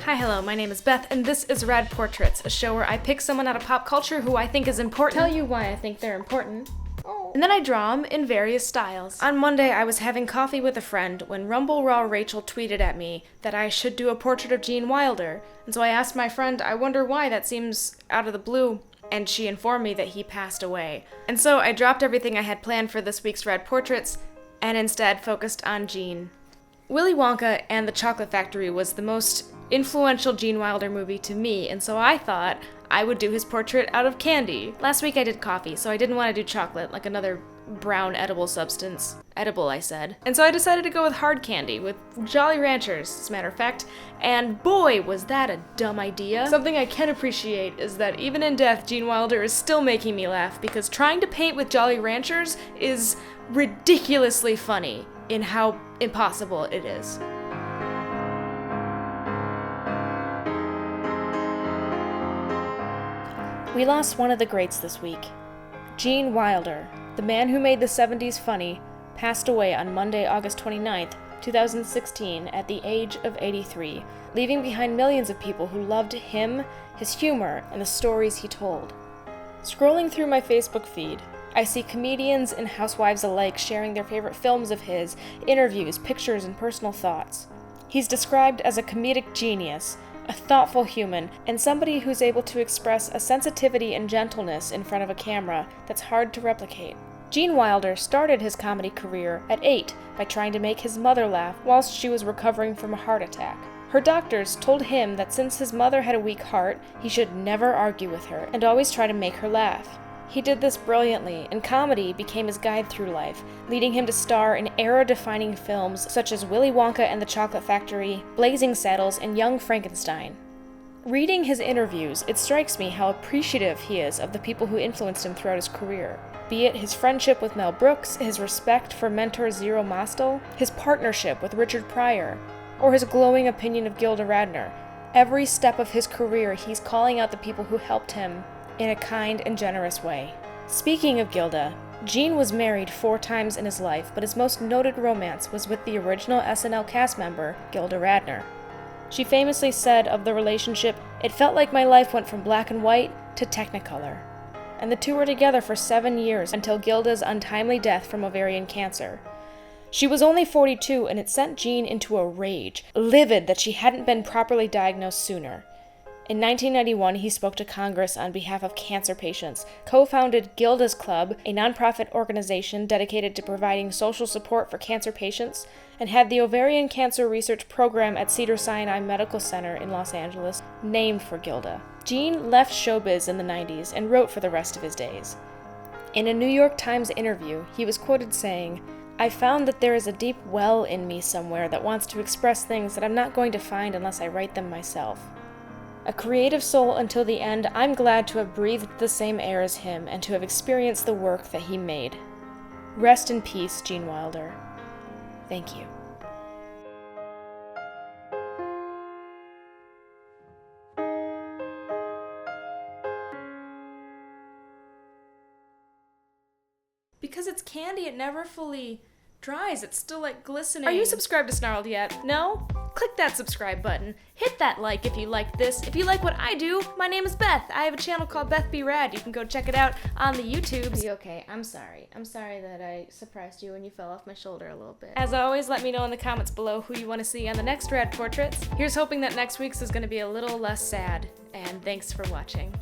Hi, hello, my name is Beth, and this is Rad Portraits, a show where I pick someone out of pop culture who I think is important, tell you why I think they're important, and then I draw them in various styles. On Monday, I was having coffee with a friend when Rumble Raw Rachel tweeted at me that I should do a portrait of Gene Wilder, and so I asked my friend, I wonder why, that seems out of the blue, and she informed me that he passed away. And so I dropped everything I had planned for this week's Rad Portraits, and instead focused on Gene. Willy Wonka and the Chocolate Factory was the most influential Gene Wilder movie to me, and so I thought I would do his portrait out of candy. Last week I did coffee, so I didn't want to do chocolate, like another brown edible substance. Edible, I said. And so I decided to go with hard candy, with Jolly Ranchers, as a matter of fact, and boy, was that a dumb idea. Something I can appreciate is that even in death, Gene Wilder is still making me laugh, because trying to paint with Jolly Ranchers is ridiculously funny in how impossible it is. We lost one of the greats this week. Gene Wilder, the man who made the 70s funny, passed away on Monday, August 29th, 2016, at the age of 83, leaving behind millions of people who loved him, his humor, and the stories he told. Scrolling through my Facebook feed, I see comedians and housewives alike sharing their favorite films of his, interviews, pictures, and personal thoughts. He's described as a comedic genius, a thoughtful human, and somebody who's able to express a sensitivity and gentleness in front of a camera that's hard to replicate. Gene Wilder started his comedy career at 8 by trying to make his mother laugh whilst she was recovering from a heart attack. Her doctors told him that since his mother had a weak heart, he should never argue with her and always try to make her laugh. He did this brilliantly, and comedy became his guide through life, leading him to star in era-defining films such as Willy Wonka and the Chocolate Factory, Blazing Saddles, and Young Frankenstein. Reading his interviews, it strikes me how appreciative he is of the people who influenced him throughout his career. Be it his friendship with Mel Brooks, his respect for mentor Zero Mostel, his partnership with Richard Pryor, or his glowing opinion of Gilda Radner. Every step of his career, he's calling out the people who helped him in a kind and generous way. Speaking of Gilda, Gene was married 4 times in his life, but his most noted romance was with the original SNL cast member, Gilda Radner. She famously said of the relationship, "It felt like my life went from black and white to Technicolor." And the two were together for 7 years until Gilda's untimely death from ovarian cancer. She was only 42, and it sent Gene into a rage, livid that she hadn't been properly diagnosed sooner. In 1991, he spoke to Congress on behalf of cancer patients, co-founded Gilda's Club, a nonprofit organization dedicated to providing social support for cancer patients, and had the ovarian cancer research program at Cedars-Sinai Medical Center in Los Angeles named for Gilda. Gene left showbiz in the 90s and wrote for the rest of his days. In a New York Times interview, he was quoted saying, "I found that there is a deep well in me somewhere that wants to express things that I'm not going to find unless I write them myself. A creative soul until the end, I'm glad to have breathed the same air as him and to have experienced the work that he made. Rest in peace, Gene Wilder. Thank you." Because it's candy, it never fully dries. It's still like glistening. Are you subscribed to Snarled yet? No? Click that subscribe button. Hit that like if you like this. If you like what I do, my name is Beth. I have a channel called Beth Be Rad. You can go check it out on the YouTubes. Okay, I'm sorry. I'm sorry that I surprised you when you fell off my shoulder a little bit. As always, let me know in the comments below who you want to see on the next Rad Portraits. Here's hoping that next week's is going to be a little less sad. And thanks for watching.